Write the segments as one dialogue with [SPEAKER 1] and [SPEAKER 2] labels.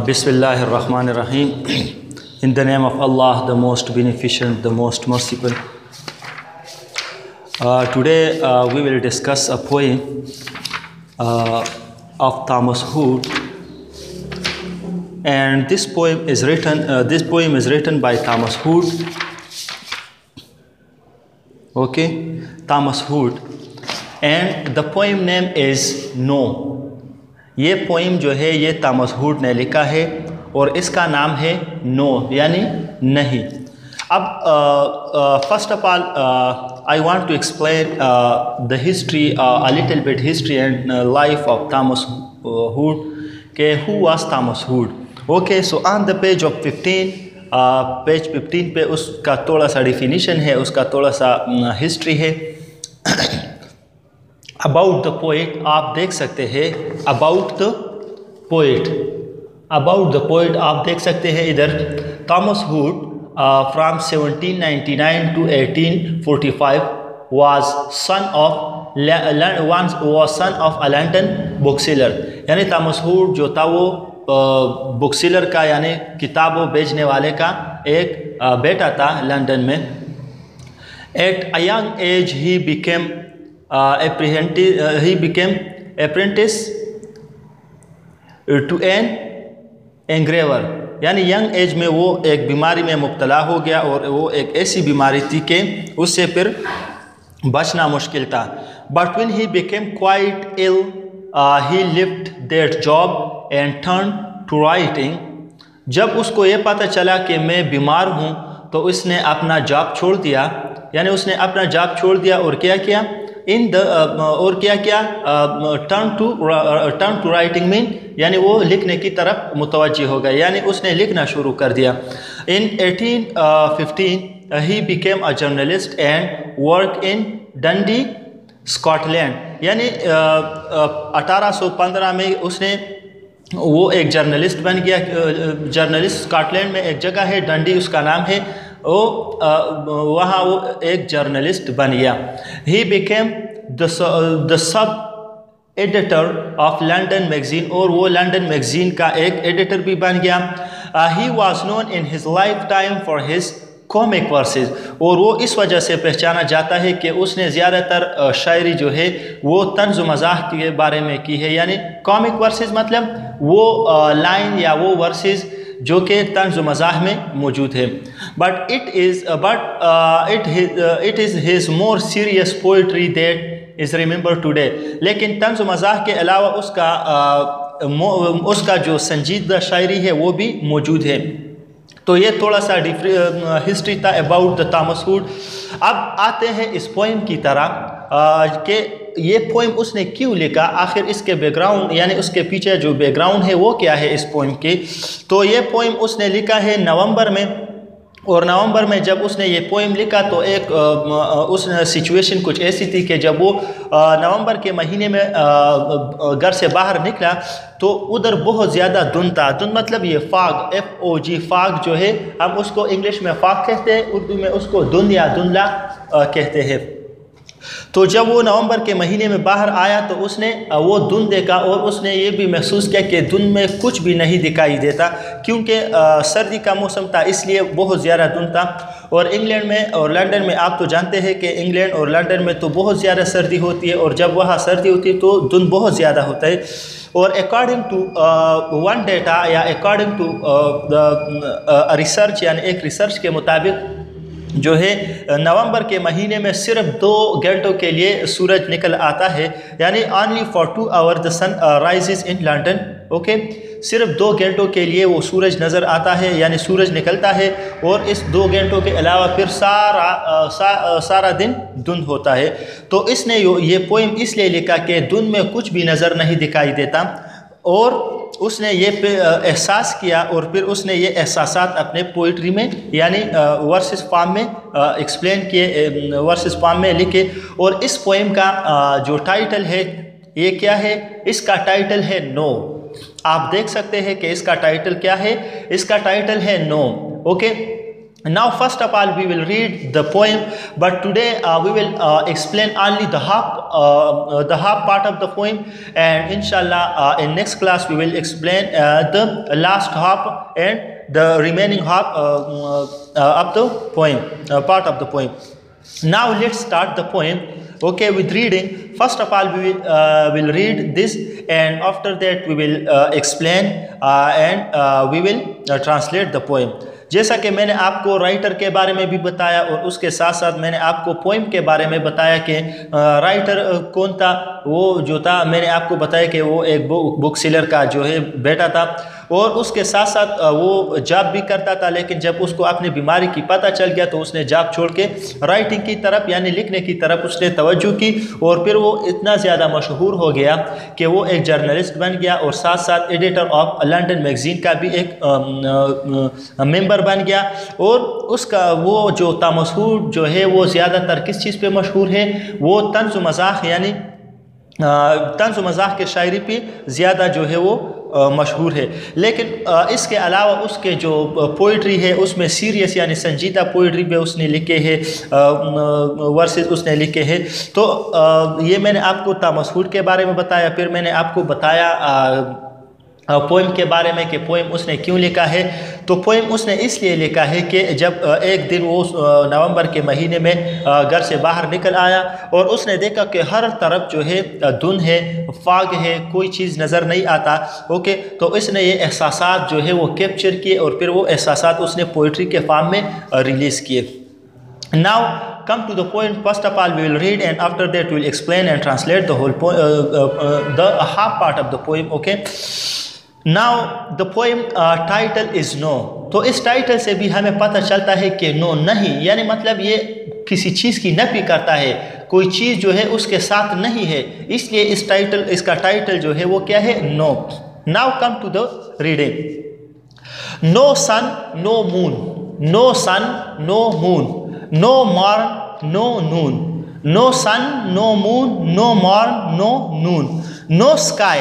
[SPEAKER 1] Bismillahirrahmanirrahim. In the name of Allah, the most beneficent, the most merciful. Today we will discuss a poem of Thomas Hood, and this poem is written by Thomas Hood. Okay, Thomas Hood, and the poem name is No. یہ poem جو ہے یہ Thomas hood نے لکھا ہے اور اس کا نام ہے نو یعنی نہیں. اب first of all I want to explain the history a little bit history and life of Thomas Hood کہ who was Thomas Hood. Okay, so on the page of 15 پہ اس کا تھوڑا سا ڈیفینیشن ہے, اس کا تھوڑا سا ہسٹری ہے. اباؤٹ دا پوئٹ آپ دیکھ سکتے ہیں, اباؤٹ دا پوئٹ آپ دیکھ سکتے ہیں ادھر. Thomas Hood from 1799 to 1845 was son of a London bookseller. یعنی تھامس ہوڈ جو تھا وہ بک سیلر کا یعنی کتابوں بیچنے والے کا ایک بیٹا تھا لندن میں. At a young age he became apprentice to an engraver. یعنی ینگ ایج میں وہ ایک بیماری میں مبتلا ہو گیا, اور وہ ایک ایسی بیماری تھی کہ اس سے پھر بچنا مشکل تھا. But when he became quite ill, he left that job and turned to writing. جب اس کو یہ پتہ چلا کہ میں بیمار ہوں تو اس نے اپنا جاب چھوڑ دیا, یعنی اس نے اپنا جاب چھوڑ دیا اور کیا کیا ٹرن ٹو رائٹنگ مین یعنی وہ لکھنے کی طرف متوجہ ہو گیا, یعنی اس نے لکھنا شروع کر دیا. In 1815 he became a journalist and worked in Dundee, Scotland. یعنی 1815 میں اس نے وہ ایک جرنلسٹ بن گیا. جرنلسٹ اسکاٹ لینڈ میں ایک جگہ ہے ڈنڈی, اس کا نام ہے, وہاں وہ ایک جرنلسٹ بن گیا. He became the sub editor of London magazine, اور وہ لنڈن میگزین کا ایک ایڈیٹر بھی بن گیا. He was known in his lifetime for his comic verses, اور وہ اس وجہ سے پہچانا جاتا ہے کہ اس نے زیادہ تر شاعری جو ہے وہ طنز و مزاح کے بارے میں کی ہے. یعنی comic verses مطلب وہ لائن یا وہ ورسز جو کہ طنز و مزاح میں موجود ہے. But it is his more serious poetry that is remembered today. لیکن طنز و مزاح کے علاوہ اس کا جو سنجیدہ شاعری ہے وہ بھی موجود ہے. تو یہ تھوڑا سا ہسٹری تھا اباؤٹ دا تھامس ہوڈ. اب آتے ہیں اس پوئم کی طرح کہ یہ پوئم اس نے کیوں لکھا, آخر اس کے بیک گراؤنڈ یعنی اس کے پیچھے جو بیک گراؤنڈ ہے وہ کیا ہے اس پوئم کے. تو یہ پوئم اس نے لکھا ہے نومبر میں, اور نومبر میں جب اس نے یہ پوئم لکھا تو ایک اس سچویشن کچھ ایسی تھی کہ جب وہ نومبر کے مہینے میں گھر سے باہر نکلا تو ادھر بہت زیادہ دھند تھا. دھند مطلب یہ فاگ, FOG, فاگ جو ہے ہم اس کو انگلش میں فاگ کہتے ہیں, اردو میں اس کو دھند یا دھندلا کہتے ہیں. تو جب وہ نومبر کے مہینے میں باہر آیا تو اس نے وہ دھند دیکھا, اور اس نے یہ بھی محسوس کیا کہ دھند میں کچھ بھی نہیں دکھائی دیتا, کیونکہ سردی کا موسم تھا اس لیے بہت زیادہ دھند تھا. اور انگلینڈ میں اور لنڈن میں آپ تو جانتے ہیں کہ انگلینڈ اور لنڈن میں تو بہت زیادہ سردی ہوتی ہے, اور جب وہاں سردی ہوتی ہے تو دھند بہت زیادہ ہوتا ہے. اور اکارڈنگ ٹو ون ڈیٹا یا اکارڈنگ ٹو ریسرچ یعنی ایک ریسرچ کے مطابق جو ہے نومبر کے مہینے میں صرف 2 گھنٹوں کے لیے سورج نکل آتا ہے, یعنی only for 2 hours the sun rises in London. Okay, صرف 2 گھنٹوں کے لیے وہ سورج نظر آتا ہے یعنی سورج نکلتا ہے, اور اس 2 گھنٹوں کے علاوہ پھر سارا دن دھند ہوتا ہے. تو اس نے یہ پوئم اس لیے لکھا کہ دھند میں کچھ بھی نظر نہیں دکھائی دیتا, اور اس نے یہ احساس کیا, اور پھر اس نے یہ احساسات اپنے پوئٹری میں یعنی ورسز فارم میں ایکسپلین کیے, ورسز فارم میں لکھے. اور اس پوئم کا جو ٹائٹل ہے یہ کیا ہے, اس کا ٹائٹل ہے نو. آپ دیکھ سکتے ہیں کہ اس کا ٹائٹل کیا ہے, اس کا ٹائٹل ہے no. Okay, Now, first of all, we will read the poem, but today we will explain only the half part of the poem, and inshallah, in next class we will explain the last half and the remaining half of the poem, part of the poem. Now, let's start the poem. Okay, with reading. First of all, we will read this, and after that we will explain and we will translate the poem. جیسا کہ میں نے آپ کو writer کے بارے میں بھی بتایا اور اس کے ساتھ ساتھ میں نے آپ کو پوئم کے بارے میں بتایا کہ رائٹر کون تھا. وہ جو تھا میں نے آپ کو بتایا کہ وہ ایک بک سیلر کا جو ہے بیٹا تھا, اور اس کے ساتھ ساتھ وہ جاب بھی کرتا تھا, لیکن جب اس کو اپنی بیماری کی پتہ چل گیا تو اس نے جاب چھوڑ کے رائٹنگ کی طرف یعنی لکھنے کی طرف اس نے توجہ کی, اور پھر وہ اتنا زیادہ مشہور ہو گیا کہ وہ ایک جرنلسٹ بن گیا, اور ساتھ ساتھ ایڈیٹر آف لنڈن میگزین کا بھی ایک ممبر بن گیا. اور اس کا وہ جو تامس ہوڈ جو ہے وہ زیادہ تر کس چیز پہ مشہور ہے, وہ طنز و مزاح یعنی طنز و مزاح کے شاعری پہ زیادہ جو ہے وہ مشہور ہے. لیکن اس کے علاوہ اس کے جو پوئٹری ہے اس میں سیریس یعنی سنجیدہ پوئٹری پہ اس نے لکھے ہیں, ورسز اس نے لکھے ہیں. تو یہ میں نے آپ کو طامس ہوڈ کے بارے میں بتایا. پھر میں نے آپ کو بتایا پوئم کے بارے میں کہ پوئم اس نے کیوں لکھا ہے. تو پوئم اس نے اس لیے لکھا ہے کہ جب ایک دن وہ نومبر کے مہینے میں گھر سے باہر نکل آیا اور اس نے دیکھا کہ ہر طرف جو ہے دھند ہے, فاگ ہے, کوئی چیز نظر نہیں آتا. اوکے, تو اس نے یہ احساسات جو ہے وہ کیپچر کیے, اور پھر وہ احساسات اس نے پوئٹری کے فارم میں ریلیز کیے. Now come to the point. First of all, we will read, and after that we will explain and translate the whole the half part of the poem. Okay. Now the poem title is No. تو اس title سے بھی ہمیں پتہ چلتا ہے کہ نو نہیں, یعنی مطلب یہ کسی چیز کی نفی کرتا ہے, کوئی چیز جو ہے اس کے ساتھ نہیں ہے, اس لیے اس کا ٹائٹل جو ہے وہ کیا ہے, نو. Now come to the reading. No sun, no moon. No sun, no moon. No morn, no noon. No sun, no moon, no morn, no noon. No sky,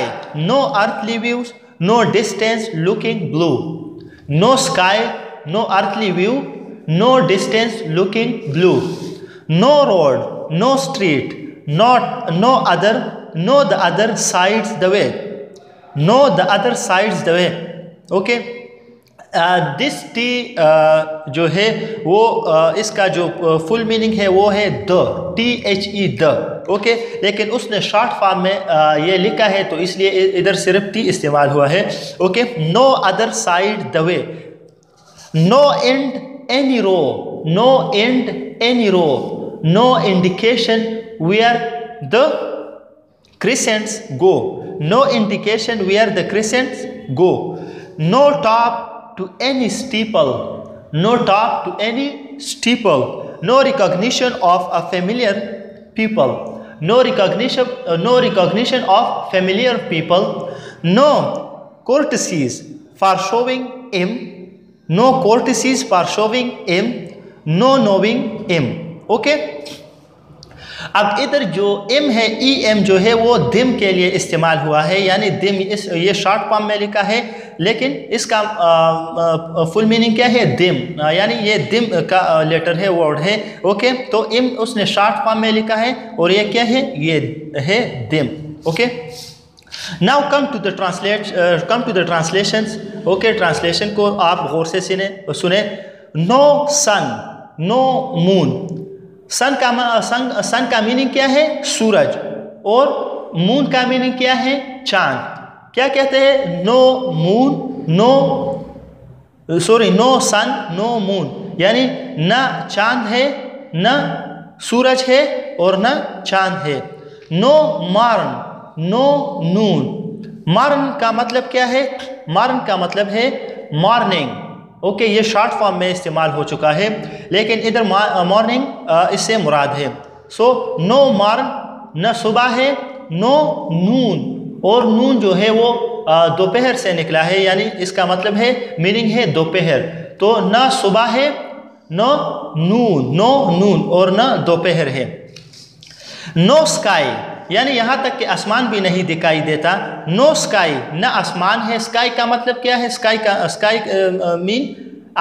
[SPEAKER 1] no earthly views, no distance looking blue. No sky, no earthly view, no distance looking blue. No road, no street, no the other sides the way. No the other sides the way. Okay. This T جو ہے وہ اس کا جو فل meaning ہے وہ ہے دا, THE the. Okay, لیکن اس نے شارٹ فارم میں یہ لکھا ہے تو اس لیے ادھر صرف ٹی استعمال ہوا ہے. Okay, no other side the way. No end any row, no end any row. No indication where the crescents go. No indication where the crescents go. No top to any steeple. No top to any steeple. No recognition of a familiar people. No recognition of familiar people. No courtesies for showing him. No courtesies for showing him. No knowing him. Okay. اب ادھر جو M ہے, E M جو ہے وہ دم کے لیے استعمال ہوا ہے, یعنی دم یہ شارٹ فارم میں لکھا ہے, لیکن اس کا فل میننگ کیا ہے, دم, یعنی یہ دم کا لیٹر ہے, ورڈ ہے. اوکے, تو ایم اس نے شارٹ فارم میں لکھا ہے اور یہ کیا ہے, یہ ہے دم. Okay, now come to the translations. Okay, translation کو آپ غور سے سنیں. No sun, no moon. سن کا میننگ کیا ہے, سورج, اور مون کا میننگ کیا ہے, چاند. کیا کہتے ہیں, نو سن نو مون, یعنی نہ چاند ہے نہ سورج ہے اور نہ چاند ہے. نو مارن, نو نون. مارن کا مطلب کیا ہے, مارن کا مطلب ہے مارننگ. اوکے, یہ شارٹ فارم میں استعمال ہو چکا ہے, لیکن ادھر مارننگ اس سے مراد ہے. سو نو مارن, نہ صبح ہے, نو نون, اور نون جو ہے وہ دوپہر سے نکلا ہے, یعنی اس کا مطلب ہے میننگ ہے دوپہر. تو نہ صبح ہے, نو نون اور نہ دوپہر ہے. نو اسکائی, یعنی یہاں تک کہ آسمان بھی نہیں دکھائی دیتا. نو اسکائی, نہ آسمان ہے. اسکائی کا مطلب کیا ہے, اسکائی مین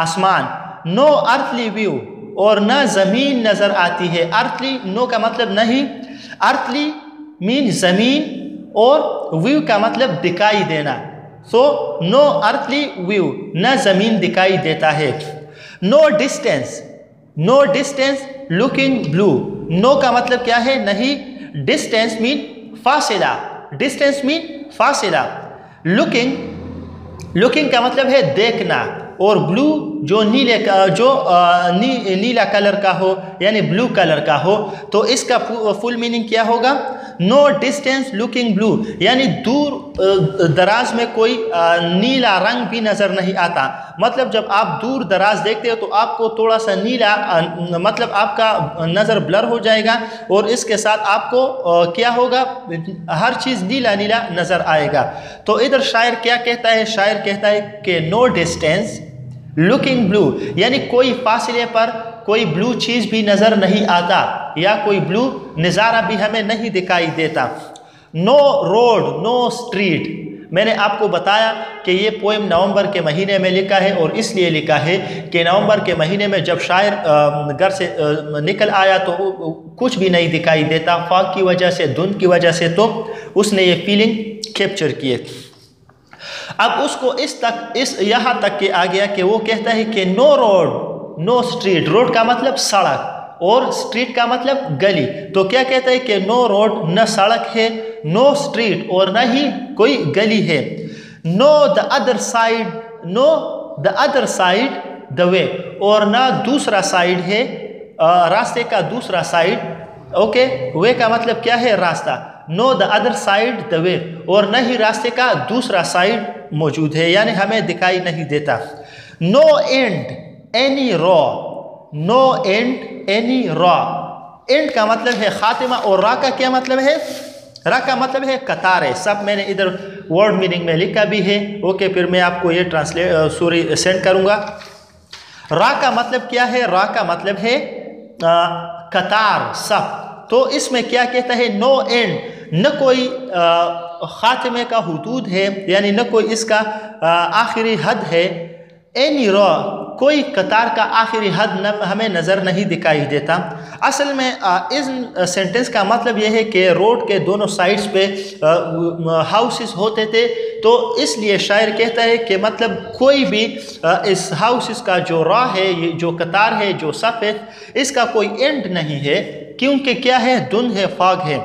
[SPEAKER 1] آسمان. नो अर्थली व्यू, और ना ज़मीन नज़र आती है। अर्थली, नो का मतलब नहीं, अर्थली मीन ज़मीन, और व्यू का मतलब दिखाई देना। सो नो अर्थली व्यू, ना ज़मीन दिखाई देता है। No distance, no distance looking blue, no का मतलब क्या है, नहीं। डिस्टेंस मीन फासिला, डिस्टेंस मीन फासिला। लुकिंग, लुकिंग का मतलब है देखना, और ब्लू जो नीले का, जो नीला कलर का हो यानी ब्लू कलर का हो, तो इसका फुल मीनिंग क्या होगा? नो डिस्टेंस लुकिंग ब्लू, यानी दूर दराज में कोई नीला रंग भी नज़र नहीं आता। मतलब जब आप दूर दराज देखते हो तो आपको थोड़ा सा नीला, मतलब आपका नज़र ब्लर हो जाएगा, और इसके साथ आपको क्या होगा, हर चीज़ नीला नीला नज़र आएगा। तो इधर शायर क्या कहता है? शायर कहता है कि नो डिस्टेंस लुकिंग ब्लू, यानी कोई फासले पर कोई ब्लू चीज़ भी नज़र नहीं आता, या कोई ब्लू नज़ारा भी हमें नहीं दिखाई देता। नो रोड नो स्ट्रीट, मैंने आपको बताया कि ये पोएम नवंबर के महीने में लिखा है, और इसलिए लिखा है कि नवंबर के महीने में जब शायर घर से निकल आया तो कुछ भी नहीं दिखाई देता, फाग की वजह से, धुंध की वजह से, तो उसने ये फीलिंग कैप्चर की। अब उसको इस यहाँ तक के आ गया कि वो कहता है कि no road no street, road का मतलब सड़क और स्ट्रीट का मतलब गली। तो क्या कहता है कि नो रोड, न सड़क है, नो स्ट्रीट और न ही कोई गली है। Know the other side, know the other side the way, और ना दूसरा साइड है, रास्ते का दूसरा साइड। ओके, वे का मतलब क्या है? रास्ता। Know the other side the way, और न ही रास्ते का दूसरा साइड मौजूद है, यानी हमें दिखाई नहीं देता। No end any row, no end any row, end का मतलब है खातिमा, और रा का क्या मतलब है? रा का मतलब है कतार है। सब मैंने इधर वर्ड मीनिंग में लिखा भी है। ओके, फिर मैं आपको ये सेंड करूँगा। रा का मतलब क्या है? रा का मतलब है कतार, सब। तो इसमें क्या कहता है? नो एंड, न कोई खात्मे का हुदूद है, यानी न कोई इसका आखिरी हद है। एनी रॉ, कोई कतार का आखिरी हद हमें नज़र नहीं दिखाई देता। असल में इस सेंटेंस का मतलब यह है कि रोड के दोनों साइड्स पे हाउसेस होते थे, तो इसलिए शायर कहता है कि मतलब कोई भी इस हाउसेस का जो रॉ है, ये जो कतार है, जो सफ़ है, इसका कोई एंड नहीं है, क्योंकि क्या है? धुंध है, फाग है।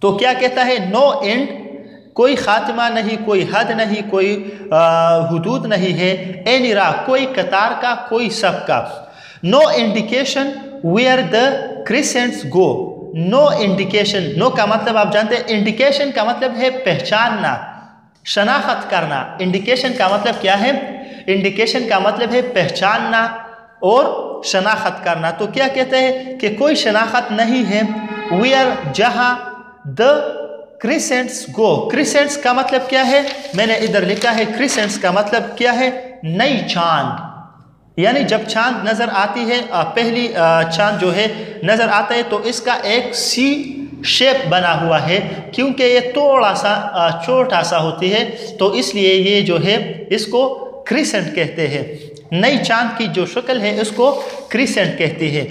[SPEAKER 1] तो क्या कहता है? नो एंड, कोई खात्मा नहीं, कोई हद नहीं, कोई हुदूद नहीं है। एनी रा, कोई कतार का, कोई सब का। No indication where the crescents go, no indication, no का मतलब आप जानते हैं, इंडिकेशन का मतलब है पहचानना, शनाख्त करना। इंडिकेशन का मतलब क्या है? इंडिकेशन का मतलब है पहचानना और शनाख्त करना। तो क्या कहते हैं कि कोई शनाख्त नहीं है। वेयर, जहाँ, द क्रिसेंट्स गो, क्रिसेंट्स का मतलब क्या है? मैंने इधर लिखा है क्रिसेंट्स का मतलब क्या है? नई चांद, यानी जब चांद नज़र आती है, पहली चांद जो है नज़र आता है, तो इसका एक सी शेप बना हुआ है, क्योंकि ये थोड़ा सा छोटा सा होती है, तो इसलिए ये जो है इसको क्रिसेंट कहते हैं। नई चांद की जो शक्ल है इसको क्रिसेंट कहती है।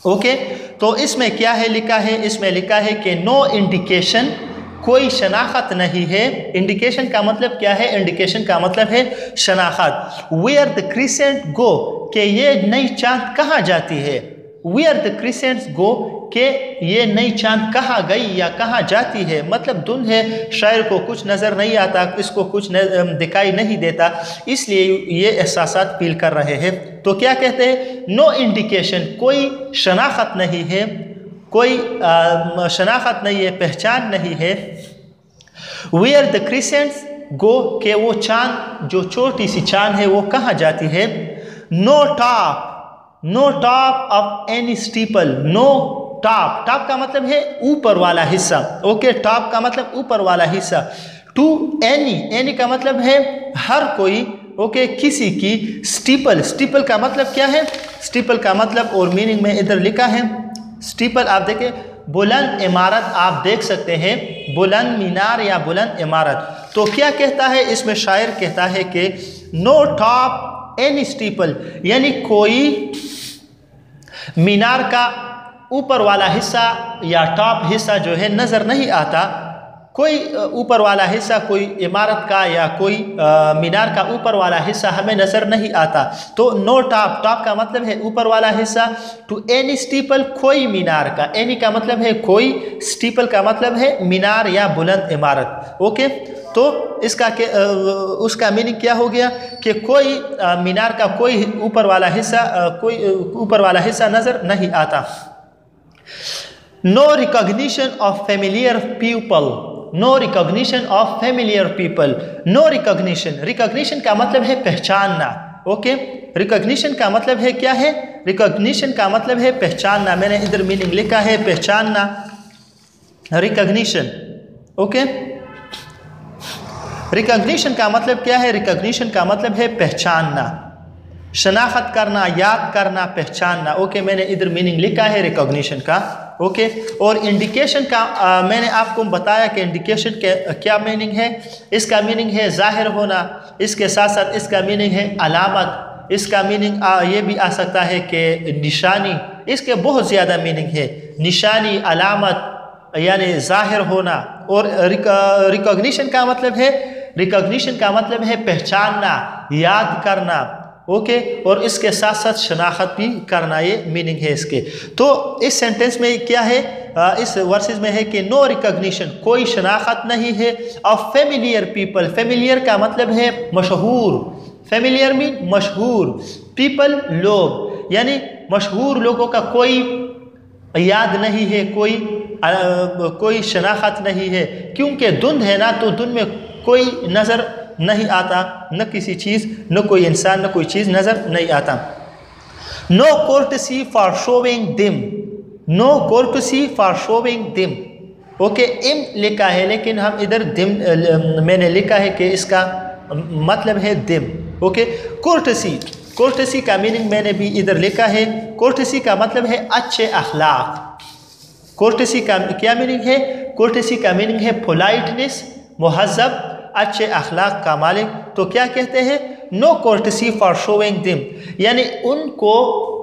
[SPEAKER 1] ओके, तो इसमें क्या है लिखा है? इसमें लिखा है कि नो इंडिकेशन, कोई शनाख्त नहीं है। इंडिकेशन का मतलब क्या है? इंडिकेशन का मतलब है शनाख्त। वेयर द क्रिसेंट गो, कि ये नई चांद कहाँ जाती है। वेयर द क्रिसेंट्स गो, कि ये नई चांद कहाँ गई या कहाँ जाती है। मतलब धुंध है, शायर को कुछ नज़र नहीं आता, इसको कुछ दिखाई नहीं देता, इसलिए ये एहसासात फील कर रहे हैं। तो क्या कहते हैं? नो इंडिकेशन, कोई शनाख्त नहीं है, कोई शनाख्त नहीं है, पहचान नहीं है। वेयर द क्रिसेंट्स गो, के वो चांद, जो छोटी सी चांद है, वो कहाँ जाती है। No top, know top of any steeple, know top, top का मतलब है ऊपर वाला हिस्सा। ओके, टॉप का मतलब ऊपर वाला हिस्सा। टू एनी, एनी का मतलब है हर कोई। ओके, किसी की। स्टीपल, स्टीपल का मतलब क्या है? स्टीपल का मतलब और मीनिंग में इधर लिखा है। स्टीपल आप देखें, बुलंद इमारत आप देख सकते हैं, बुलंद मीनार या बुलंद इमारत। तो क्या कहता है इसमें शायर? कहता है कि नो टॉप any steeple यानी कोई मीनार का ऊपर वाला हिस्सा या टॉप हिस्सा जो है नज़र नहीं आता, कोई ऊपर वाला हिस्सा कोई इमारत का या कोई मीनार का ऊपर वाला हिस्सा हमें नज़र नहीं आता। तो नो टॉप, टॉप का मतलब है ऊपर वाला हिस्सा, टू एनी स्टीपल कोई मीनार का, एनी का मतलब है कोई, स्टीपल का मतलब है मीनार या बुलंद इमारत। ओके, तो इसका उसका मीनिंग क्या हो गया कि कोई मीनार का कोई ऊपर वाला हिस्सा नज़र नहीं आता। No recognition of familiar people, no recognition of familiar people, no recognition, recognition का मतलब है पहचानना। ओके, रिकॉग्निशन का मतलब है क्या है? रिकॉग्निशन का मतलब है पहचानना। मैंने इधर मीनिंग लिखा है पहचानना, रिकॉग्निशन। ओके, रिकॉग्निशन का मतलब क्या है? रिकॉग्निशन का मतलब है पहचानना, शनाख्त करना, याद करना, पहचानना। ओके, मैंने इधर मीनिंग लिखा है रिकॉग्निशन का। ओके, और इंडिकेशन का मैंने आपको बताया कि इंडिकेशन के क्या मीनिंग है। इसका मीनिंग है ज़ाहिर होना, इसके साथ साथ इसका मीनिंग है अलामत, इसका मीनिंग ये भी आ सकता है कि निशानी। इसके बहुत ज़्यादा मीनिंग है, निशानी, अलामत यानी ज़ाहिर होना। और रिकॉग्निशन का मतलब है, रिकॉग्निशन का मतलब है पहचानना, याद करना। ओके, और इसके साथ साथ शनाख्त भी करना, ये मीनिंग है इसके। तो इस सेंटेंस में क्या है, इस वर्सेस में है कि नो रिकॉग्निशन, कोई शनाख्त नहीं है, ऑफ फेमिलियर पीपल, फेमिलियर का मतलब है मशहूर, फेमिलियर मीन मशहूर, पीपल लोग, यानी मशहूर लोगों का कोई याद नहीं है, कोई शनाख्त नहीं है, क्योंकि धुंध है ना, तो धुंध में कोई नज़र नहीं आता, न किसी चीज़, न कोई इंसान, न कोई चीज़ नज़र नहीं आता। No courtesy for showing them, no courtesy for showing them. Okay, इम लिखा है लेकिन हम इधर दिम मैंने लिखा है कि इसका मतलब है दिम। ओके, कोर्टसी, कोर्टसी का मीनिंग मैंने भी इधर लिखा है। कोर्टसी का मतलब है अच्छे अखलाक। कोर्टसी का क्या मीनिंग है? कोर्टसी का मीनिंग है पोलाइटनेस, मुहज़्ज़ब, अच्छे अखलाक का मालिक। तो क्या कहते हैं? नो कोर्टसी फॉर शोविंग दिम, यानी उनको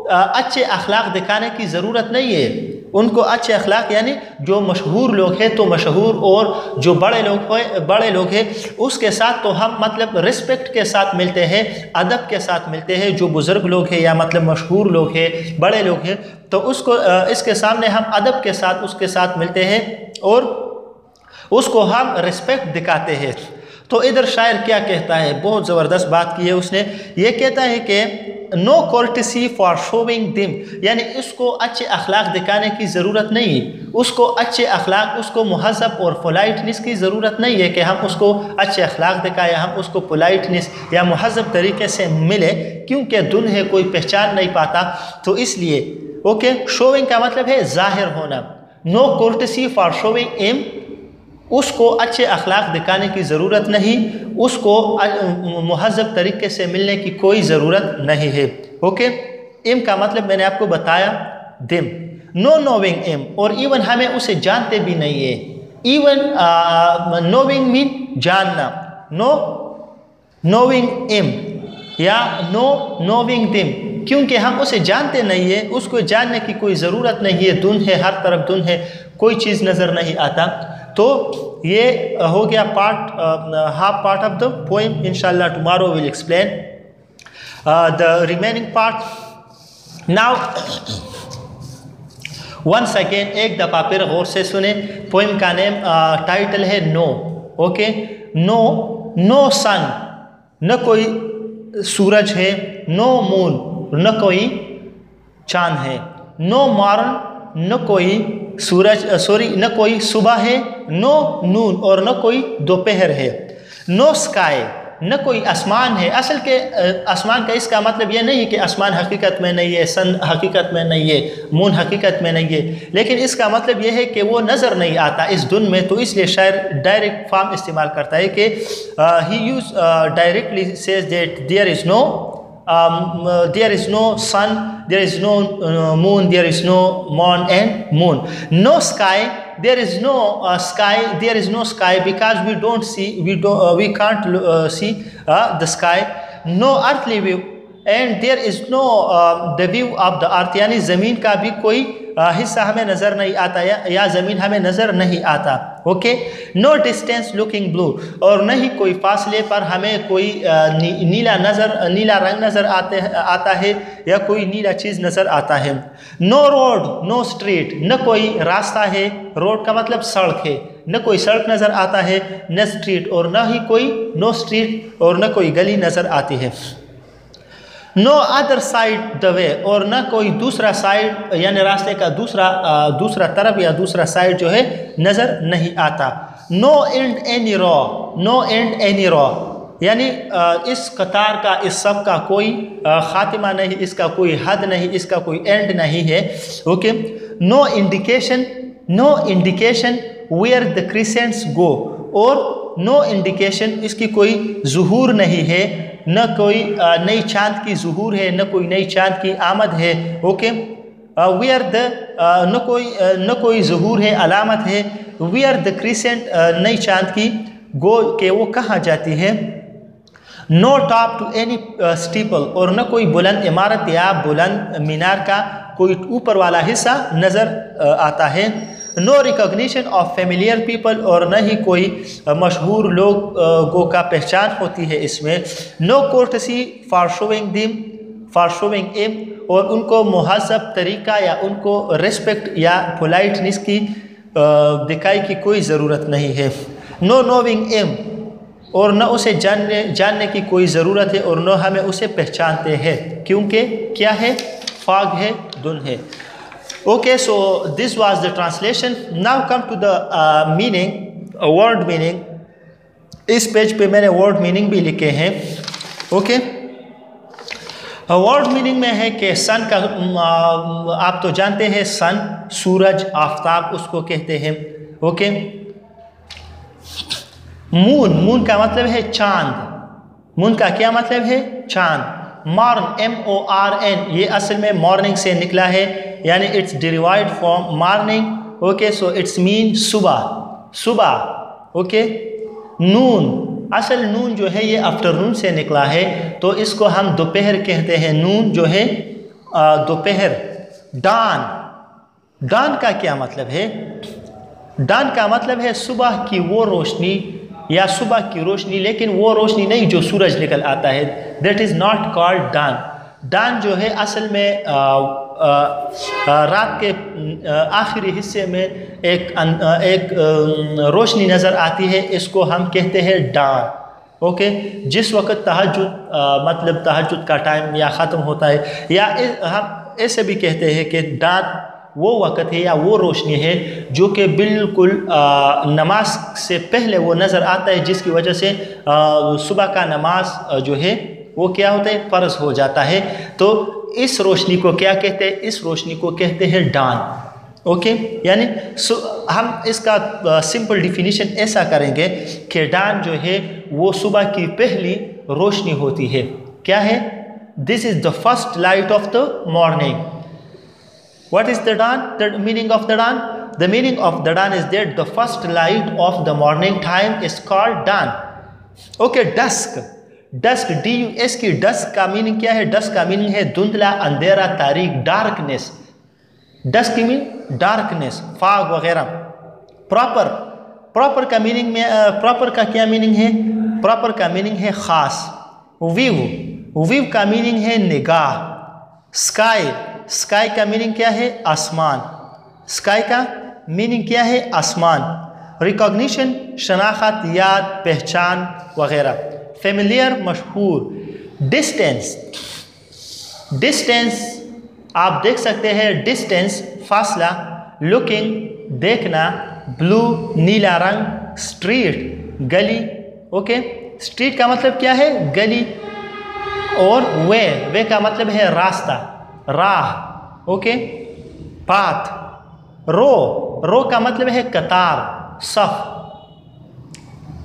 [SPEAKER 1] अच्छे अखलाक दिखाने की ज़रूरत नहीं है। उनको अच्छे अखलाक यानी जो मशहूर लोग हैं तो मशहूर, और जो बड़े लोग हैं उसके साथ तो हम मतलब रिस्पेक्ट के साथ मिलते हैं, अदब के साथ मिलते हैं। जो बुज़ुर्ग लोग हैं या मतलब मशहूर लोग हैं, बड़े लोग हैं, तो उसको इसके सामने हम अदब के साथ उसके साथ मिलते हैं और उसको हम रिस्पेक्ट दिखाते हैं। तो इधर शायर क्या कहता है, बहुत ज़बरदस्त बात की है उसने। ये कहता है कि नो कोर्टसी फॉर शोविंग दिम, यानी उसको अच्छे अखलाक दिखाने की ज़रूरत नहीं, उसको अच्छे अखलाक, उसको मुहज़्ज़ब और पोलाइटनेस की ज़रूरत नहीं है कि हम उसको अच्छे अखलाक दिखाएं, हम उसको पोलाइटनेस या मुहज़्ज़ब तरीके से मिले, क्योंकि धुन है, कोई पहचान नहीं पाता, तो इसलिए। ओके, शोविंग का मतलब है ज़ाहिर होना। नो कोर्टसी फॉर शोविंग इम, उसको अच्छे अखलाक दिखाने की ज़रूरत नहीं, उसको मुहज़्ज़ब तरीके से मिलने की कोई ज़रूरत नहीं है। ओके, इम का मतलब मैंने आपको बताया दिम। नो नोविंग इम, और इवन हमें उसे जानते भी नहीं है। इवन नोविंग मीन जानना, नो नोविंग इम या नो नोविंग दिम, क्योंकि हम उसे जानते नहीं है, उसको जानने की कोई ज़रूरत नहीं है। धुन है, हर तरफ धुन है, कोई चीज़ नज़र नहीं आता। तो ये हो गया half part of the poem. इंशाल्लाह tomorrow will explain the remaining part. Now once again, एक दफ़ा फिर गौर से सुने। पोएम का नेम टाइटल है no. Okay, no, no sun, न कोई सूरज है, नो मून, न कोई चांद है, नो मॉर्न, न कोई न कोई सुबह है, नो नून, और न कोई दोपहर है, नो स्काई, न कोई आसमान है। असल के आसमान का इसका मतलब ये नहीं है कि आसमान हकीकत में नहीं है, सन हकीकत में नहीं है, मून हकीकत में नहीं है, लेकिन इसका मतलब ये है कि वो नज़र नहीं आता इस धुन में। तो इसलिए शायर डायरेक्ट फॉर्म इस्तेमाल करता है कि he use directly says that there is no sun, there is no moon, there is no moon and moon. No sky, there is no sky, there is no sky because we can't see the sky. No earthly and there is no the view of the earth, यानी ज़मीन का भी कोई हिस्सा हमें नज़र नहीं आता या ज़मीन हमें नज़र नहीं आता। Okay, no distance looking blue, और नहीं कोई फासले पर हमें कोई नीला रंग नज़र आता है या कोई नीला चीज़ नज़र आता है। नो रोड नो स्ट्रीट, न कोई रास्ता है, रोड का मतलब सड़क है, न कोई सड़क नज़र आता है, न स्ट्रीट, और न ही कोई नो स्ट्रीट और न कोई गली नज़र आती है। No other side the way, और न कोई दूसरा साइड यानी रास्ते का दूसरा तरफ या दूसरा साइड जो है नज़र नहीं आता। No end any row, no end any row, यानी इस कतार का, इस सब का कोई खातिमा नहीं, इसका कोई हद नहीं, इसका कोई एंड नहीं है। Okay, no indication where the crescents go, और नो इंडिकेशन, इसकी कोई ज़ुहूर नहीं है, न कोई नई चाँद की ज़ुहूर है, न कोई नई चाँद की आमद है। ओके, वेयर द न कोई ज़ुहूर है, अलामत है, वेयर द क्रिसेंट नई चाँद की गो के वो कहाँ जाती है। No top to any steeple, और न कोई बुलंद इमारत या बुलंद मीनार का कोई ऊपर वाला हिस्सा नज़र आता है। No recognition of familiar people, और न ही कोई मशहूर लोगों का पहचान होती है इसमें। No courtesy for showing M, और उनको मुहज़्ज़ब तरीका या उनको रिस्पेक्ट या पोलाइटनेस की दिखाई की कोई ज़रूरत नहीं है। नो नोविंग एम, और न उसे जानने की कोई ज़रूरत है, और न हमें उसे पहचानते हैं, क्योंकि क्या है, फाग है, धुन है। Okay, so this was the translation. Now come to the meaning, word meaning. इस पेज पे मैंने word meaning भी लिखे हैं। Okay, word meaning में है कि सन का, आप तो जानते हैं सन, सूरज, आफताब उसको कहते हैं। ओके, मून का मतलब है चांद, मून का क्या मतलब है, चांद। मॉर्न MORN, ये असल में मॉर्निंग से निकला है, यानी it's derived from morning. Okay, so it's mean सुबह। ओके, नून, असल नून जो है ये आफ्टरनून से निकला है, तो इसको हम दोपहर कहते हैं, नून जो है दोपहर। डान का क्या मतलब है, डान का मतलब है सुबह की वो रोशनी या सुबह की रोशनी, लेकिन वो रोशनी नहीं जो सूरज निकल आता है, दैट इज़ नॉट कॉल्ड डान। डान जो है असल में रात के आखिरी हिस्से में एक रोशनी नज़र आती है, इसको हम कहते हैं डान। ओके, जिस वक्त तहज्जुद मतलब तहज्जुद का टाइम या ख़त्म होता है, या हम ऐसे भी कहते हैं कि डान वो वक़्त है या वो रोशनी है जो कि बिल्कुल नमाज से पहले वो नज़र आता है, जिसकी वजह से सुबह का नमाज जो है वो क्या होता है, फ़र्ज हो जाता है। तो इस रोशनी को क्या कहते हैं, इस रोशनी को कहते हैं डान। ओके, यानी हम इसका सिंपल डिफिनीशन ऐसा करेंगे कि डान जो है वो सुबह की पहली रोशनी होती है। क्या है, this is the first light of the morning. What is the dawn? The meaning of the dawn? The meaning of the dawn is that the first light of the morning time is called dawn. Okay, dusk. DUS की dusk का meaning क्या है? dusk का meaning है धुंधला, अंधेरा, तारीक, darkness. dusk की meaning darkness, फाग वगैरह। प्रॉपर का मीनिंग में प्रॉपर का क्या मीनिंग है? प्रॉपर का मीनिंग है खास। व्यू का मीनिंग है निगाह। स्काई का मीनिंग क्या है? आसमान। स्काई का मीनिंग क्या है? आसमान। रिकॉग्निशन शनाख्त, याद, पहचान वगैरह। फेमिलियर मशहूर। डिस्टेंस आप देख सकते हैं, डिस्टेंस फासला। लुकिंग देखना। ब्लू नीला रंग। स्ट्रीट गली। ओके, स्ट्रीट का मतलब क्या है? गली। और वे का मतलब है रास्ता, राह। Okay, path. रो का मतलब है कतार, सफ।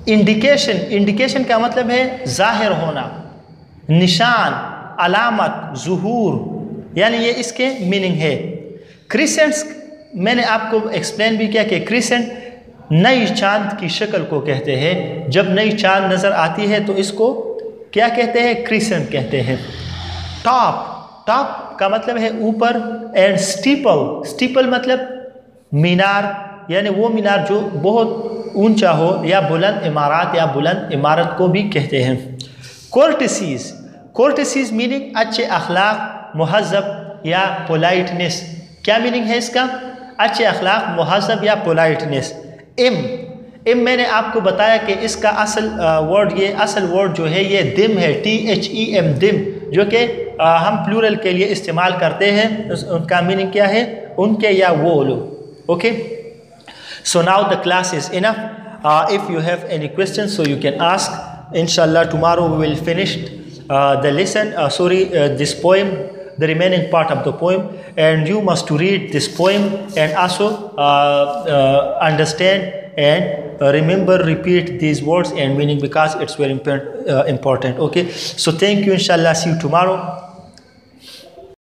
[SPEAKER 1] इंडिकेशन का मतलब है जाहिर होना, निशान, अलामत, ज़ुहूर, यानी ये इसके मीनिंग है। क्रिसेंट्स मैंने आपको एक्सप्लेन भी किया कि क्रिसेंट नई चांद की शक्ल को कहते हैं। जब नई चांद नज़र आती है तो इसको क्या कहते हैं? क्रिसेंट कहते हैं। टॉप, टॉप का मतलब है ऊपर, एंड स्टीपल, स्टीपल मतलब मीनार, यानी वो मीनार जो बहुत ऊंचा हो, या बुलंद इमारत या बुलंद इमारत को भी कहते हैं। कोर्टेसीज, कोर्टेसीज मीनिंग अच्छे अखलाक, मुहज़्ज़ब या पोलाइटनेस। क्या मीनिंग है इसका? अच्छे अखलाक, मुहज़्ज़ब या पोलाइटनेस। एम मैंने आपको बताया कि इसका असल वर्ड, ये असल वर्ड जो है ये दिम है, THEM, दिम, जो कि हम प्लूरल के लिए इस्तेमाल करते हैं। उनका मीनिंग क्या है? उनके या वो लोग। Okay, so now the class is enough. If you have any question so you can ask. इंशाल्लाह tomorrow we will finish the lesson, this poem, the remaining part of the poem, and you must to read this poem and also understand and remember, repeat these words and meaning, because it's very important. Okay, so thank you, inshallah, see you tomorrow.